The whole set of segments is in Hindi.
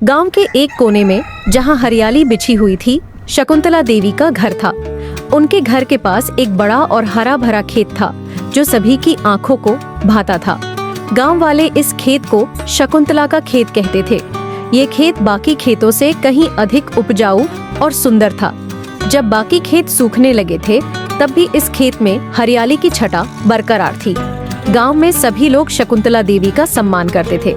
गांव के एक कोने में जहां हरियाली बिछी हुई थी, शकुंतला देवी का घर था। उनके घर के पास एक बड़ा और हरा भरा खेत था जो सभी की आंखों को भाता था। गांव वाले इस खेत को शकुंतला का खेत कहते थे। ये खेत बाकी खेतों से कहीं अधिक उपजाऊ और सुंदर था। जब बाकी खेत सूखने लगे थे तब भी इस खेत में हरियाली की छटा बरकरार थी। गांव में सभी लोग शकुंतला देवी का सम्मान करते थे।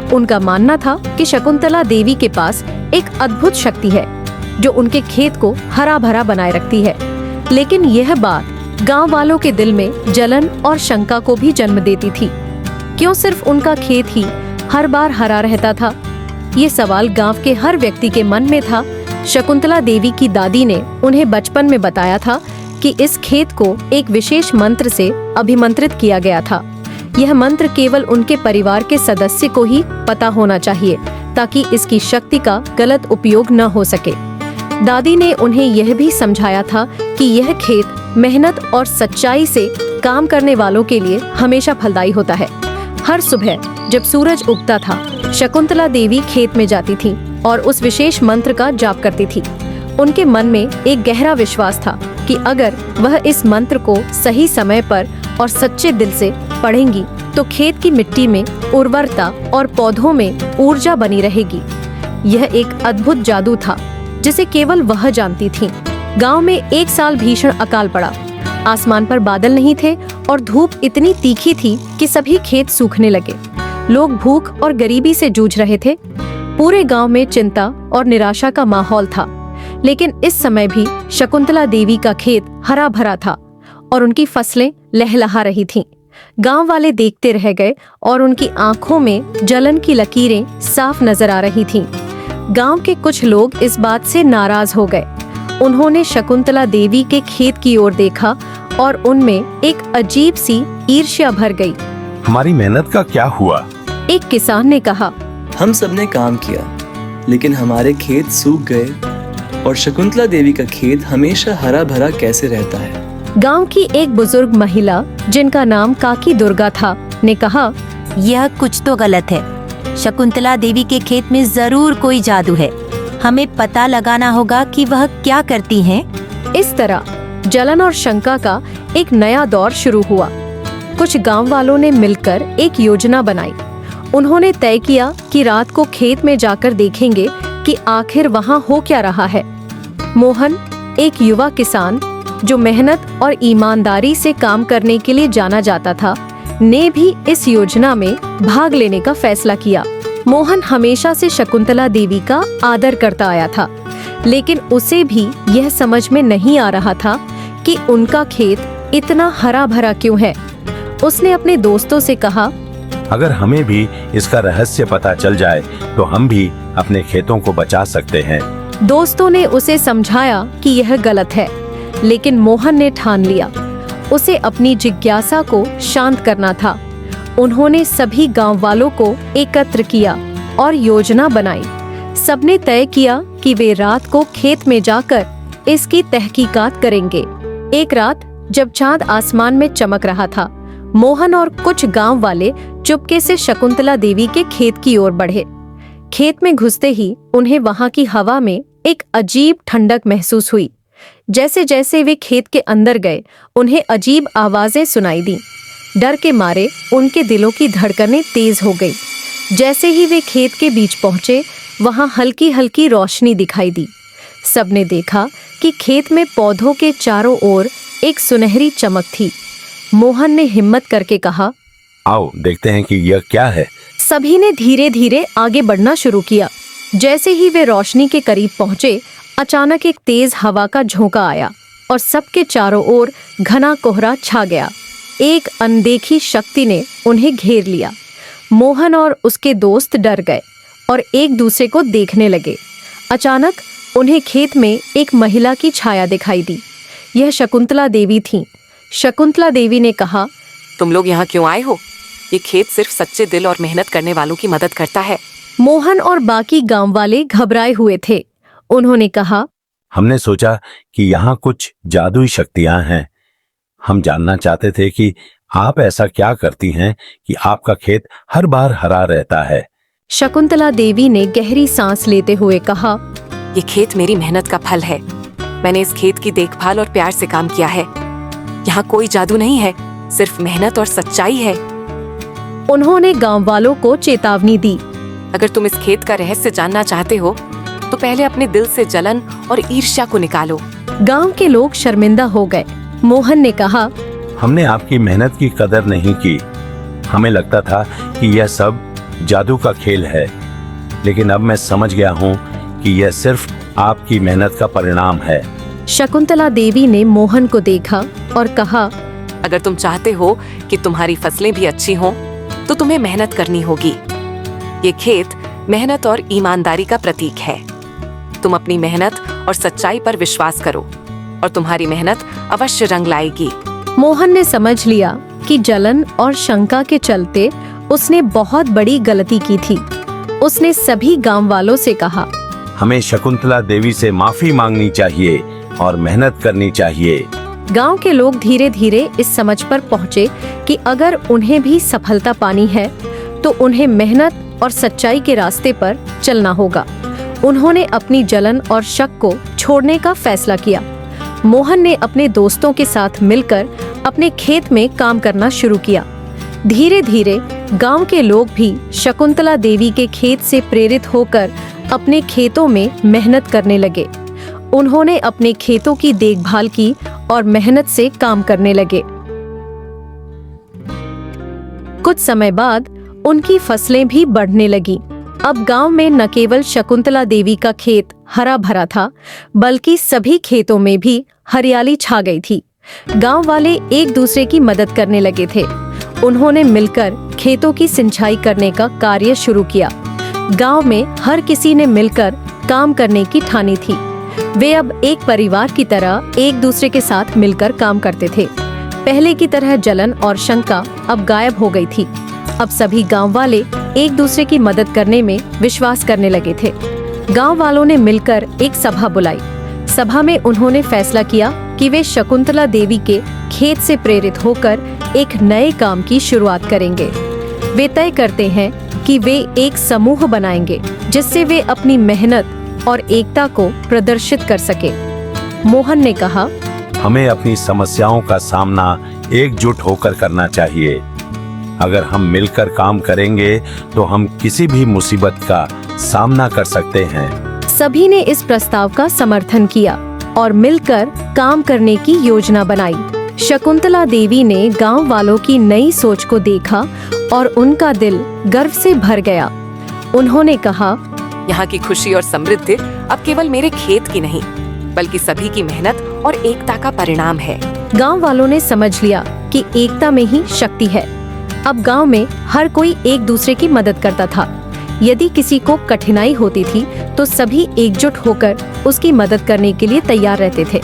उनका मानना था कि शकुंतला देवी के पास एक अद्भुत शक्ति है जो उनके खेत को हरा भरा बनाए रखती है। लेकिन यह बात गांव वालों के दिल में जलन और शंका को भी जन्म देती थी। क्यों सिर्फ उनका खेत ही हर बार हरा रहता था? ये सवाल गांव के हर व्यक्ति के मन में था। शकुंतला देवी की दादी ने उन्हें बचपन में बताया था कि इस खेत को एक विशेष मंत्र से अभिमंत्रित किया गया था। यह मंत्र केवल उनके परिवार के सदस्य को ही पता होना चाहिए ताकि इसकी शक्ति का गलत उपयोग न हो सके। दादी ने उन्हें यह भी समझाया था कि यह खेत मेहनत और सच्चाई से काम करने वालों के लिए हमेशा फलदायी होता है। हर सुबह जब सूरज उगता था, शकुंतला देवी खेत में जाती थी और उस विशेष मंत्र का जाप करती थी। उनके मन में एक गहरा विश्वास था कि अगर वह इस मंत्र को सही समय पर और सच्चे दिल से पढ़ेंगी तो खेत की मिट्टी में उर्वरता और पौधों में ऊर्जा बनी रहेगी। यह एक अद्भुत जादू था जिसे केवल वह जानती थी। गांव में एक साल भीषण अकाल पड़ा। आसमान पर बादल नहीं थे और धूप इतनी तीखी थी कि सभी खेत सूखने लगे। लोग भूख और गरीबी से जूझ रहे थे। पूरे गांव में चिंता और निराशा का माहौल था। लेकिन इस समय भी शकुंतला देवी का खेत हरा भरा था और उनकी फसलें लहलहा रही थीं। गांव वाले देखते रह गए और उनकी आंखों में जलन की लकीरें साफ नजर आ रही थीं। गांव के कुछ लोग इस बात से नाराज हो गए। उन्होंने शकुंतला देवी के खेत की ओर देखा और उनमें एक अजीब सी ईर्ष्या भर गई। हमारी मेहनत का क्या हुआ? एक किसान ने कहा, हम सबने काम किया लेकिन हमारे खेत सूख गए और शकुंतला देवी का खेत हमेशा हरा भरा कैसे रहता है? गांव की एक बुजुर्ग महिला जिनका नाम काकी दुर्गा था ने कहा, यह कुछ तो गलत है। शकुंतला देवी के खेत में जरूर कोई जादू है। हमें पता लगाना होगा कि वह क्या करती हैं। इस तरह जलन और शंका का एक नया दौर शुरू हुआ। कुछ गांव वालों ने मिलकर एक योजना बनाई। उन्होंने तय किया कि रात को खेत में जाकर देखेंगे कि आखिर वहां हो क्या रहा है। मोहन, एक युवा किसान जो मेहनत और ईमानदारी से काम करने के लिए जाना जाता था, ने भी इस योजना में भाग लेने का फैसला किया। मोहन हमेशा से शकुंतला देवी का आदर करता आया था, लेकिन उसे भी यह समझ में नहीं आ रहा था कि उनका खेत इतना हरा भरा क्यों है। उसने अपने दोस्तों से कहा, अगर हमें भी इसका रहस्य पता चल जाए तो हम भी अपने खेतों को बचा सकते हैं। दोस्तों ने उसे समझाया कि यह गलत है, लेकिन मोहन ने ठान लिया। उसे अपनी जिज्ञासा को शांत करना था। उन्होंने सभी गांव वालों को एकत्र किया और योजना बनाई। सबने तय किया कि वे रात को खेत में जाकर इसकी तहकीकात करेंगे। एक रात जब चांद आसमान में चमक रहा था, मोहन और कुछ गांव वाले चुपके से शकुंतला देवी के खेत की ओर बढ़े। खेत में घुसते ही उन्हें वहां की हवा में एक अजीब ठंडक महसूस हुई। जैसे जैसे वे खेत के अंदर गए, उन्हें अजीब आवाजें सुनाई दी। डर के मारे उनके दिलों की धड़कनें तेज हो गई। जैसे ही वे खेत के बीच पहुंचे, वहां हल्की हल्की रोशनी दिखाई दी। सबने देखा कि खेत में पौधों के चारों ओर एक सुनहरी चमक थी। मोहन ने हिम्मत करके कहा, आओ देखते हैं कि यह क्या है। सभी ने धीरे धीरे आगे बढ़ना शुरू किया। जैसे ही वे रोशनी के करीब पहुंचे, अचानक एक तेज हवा का झोंका आया और सबके चारों ओर घना कोहरा छा गया। एक अनदेखी शक्ति ने उन्हें घेर लिया। मोहन और उसके दोस्त डर गए और एक दूसरे को देखने लगे। अचानक उन्हें खेत में एक महिला की छाया दिखाई दी। यह शकुंतला देवी थीं। शकुंतला देवी ने कहा, तुम लोग यहाँ क्यों आए हो? ये खेत सिर्फ सच्चे दिल और मेहनत करने वालों की मदद करता है। मोहन और बाकी गांव वाले घबराए हुए थे। उन्होंने कहा, हमने सोचा कि यहाँ कुछ जादुई शक्तियाँ हैं। हम जानना चाहते थे कि आप ऐसा क्या करती हैं कि आपका खेत हर बार हरा रहता है। शकुंतला देवी ने गहरी सांस लेते हुए कहा, ये खेत मेरी मेहनत का फल है। मैंने इस खेत की देखभाल और प्यार से काम किया है। यहाँ कोई जादू नहीं है, सिर्फ मेहनत और सच्चाई है। उन्होंने गांव वालों को चेतावनी दी। अगर तुम इस खेत का रहस्य जानना चाहते हो तो पहले अपने दिल से जलन और ईर्ष्या को निकालो। गांव के लोग शर्मिंदा हो गए। मोहन ने कहा, हमने आपकी मेहनत की कदर नहीं की। हमें लगता था कि यह सब जादू का खेल है, लेकिन अब मैं समझ गया हूँ कि यह सिर्फ आपकी मेहनत का परिणाम है। शकुंतला देवी ने मोहन को देखा और कहा, अगर तुम चाहते हो कि तुम्हारी फसलें भी अच्छी हों, तो तुम्हें मेहनत करनी होगी। ये खेत मेहनत और ईमानदारी का प्रतीक है। तुम अपनी मेहनत और सच्चाई पर विश्वास करो और तुम्हारी मेहनत अवश्य रंग लाएगी। मोहन ने समझ लिया कि जलन और शंका के चलते उसने बहुत बड़ी गलती की थी। उसने सभी गांव वालों से कहा, हमें शकुंतला देवी से माफी मांगनी चाहिए और मेहनत करनी चाहिए। गांव के लोग धीरे धीरे इस समझ पर पहुंचे कि अगर उन्हें भी सफलता पानी है तो उन्हें मेहनत और सच्चाई के रास्ते पर चलना होगा। उन्होंने अपनी जलन और शक को छोड़ने का फैसला किया। मोहन ने अपने दोस्तों के साथ मिलकर अपने खेत में काम करना शुरू किया। धीरे धीरे गांव के लोग भी शकुंतला देवी के खेत से प्रेरित होकर अपने खेतों में मेहनत करने लगे। उन्होंने अपने खेतों की देखभाल की और मेहनत से काम करने लगे। कुछ समय बाद उनकी फसलें भी बढ़ने लगीं। अब गांव में न केवल शकुंतला देवी का खेत हरा भरा था, बल्कि सभी खेतों में भी हरियाली छा गई थी। गांव वाले एक दूसरे की मदद करने लगे थे। उन्होंने मिलकर खेतों की सिंचाई करने का कार्य शुरू किया। गांव में हर किसी ने मिलकर काम करने की ठानी थी। वे अब एक परिवार की तरह एक दूसरे के साथ मिलकर काम करते थे। पहले की तरह जलन और शंका अब गायब हो गई थी। अब सभी गांव वाले एक दूसरे की मदद करने में विश्वास करने लगे थे। गांव वालों ने मिलकर एक सभा बुलाई। सभा में उन्होंने फैसला किया कि वे शकुंतला देवी के खेत से प्रेरित होकर एक नए काम की शुरुआत करेंगे। वे तय करते हैं कि वे एक समूह बनाएंगे जिससे वे अपनी मेहनत और एकता को प्रदर्शित कर सके। मोहन ने कहा, हमें अपनी समस्याओं का सामना एकजुट होकर करना चाहिए। अगर हम मिलकर काम करेंगे तो हम किसी भी मुसीबत का सामना कर सकते हैं। सभी ने इस प्रस्ताव का समर्थन किया और मिलकर काम करने की योजना बनाई। शकुंतला देवी ने गांव वालों की नई सोच को देखा और उनका दिल गर्व से भर गया। उन्होंने कहा, यहाँ की खुशी और समृद्धि अब केवल मेरे खेत की नहीं, बल्कि सभी की मेहनत और एकता का परिणाम है। गांव वालों ने समझ लिया कि एकता में ही शक्ति है। अब गांव में हर कोई एक दूसरे की मदद करता था। यदि किसी को कठिनाई होती थी तो सभी एकजुट होकर उसकी मदद करने के लिए तैयार रहते थे।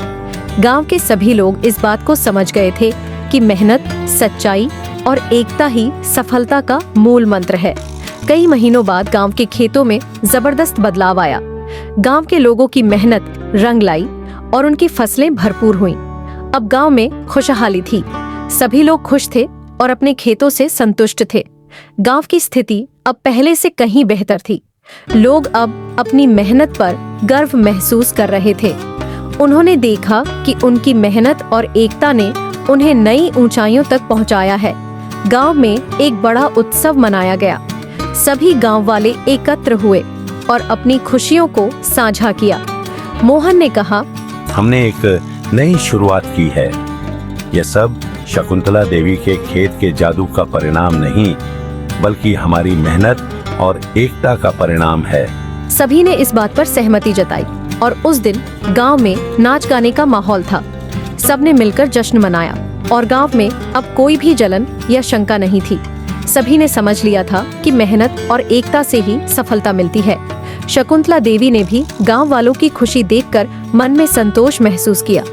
गांव के सभी लोग इस बात को समझ गए थे कि मेहनत, सच्चाई और एकता ही सफलता का मूल मंत्र है। कई महीनों बाद गांव के खेतों में जबरदस्त बदलाव आया। गांव के लोगों की मेहनत रंग लाई और उनकी फसलें भरपूर हुईं। अब गांव में खुशहाली थी। सभी लोग खुश थे और अपने खेतों से संतुष्ट थे। गांव की स्थिति अब पहले से कहीं बेहतर थी। लोग अब अपनी मेहनत पर गर्व महसूस कर रहे थे। उन्होंने देखा कि उनकी मेहनत और एकता ने उन्हें नई ऊंचाइयों तक पहुंचाया है। गांव में एक बड़ा उत्सव मनाया गया। सभी गांव वाले एकत्र हुए और अपनी खुशियों को साझा किया। मोहन ने कहा, हमने एक नई शुरुआत की है। यह सब शकुंतला देवी के खेत के जादू का परिणाम नहीं, बल्कि हमारी मेहनत और एकता का परिणाम है। सभी ने इस बात पर सहमति जताई और उस दिन गांव में नाच गाने का माहौल था। सबने मिलकर जश्न मनाया और गांव में अब कोई भी जलन या शंका नहीं थी। सभी ने समझ लिया था कि मेहनत और एकता से ही सफलता मिलती है। शकुंतला देवी ने भी गांव वालों की खुशी देखकर मन में संतोष महसूस किया।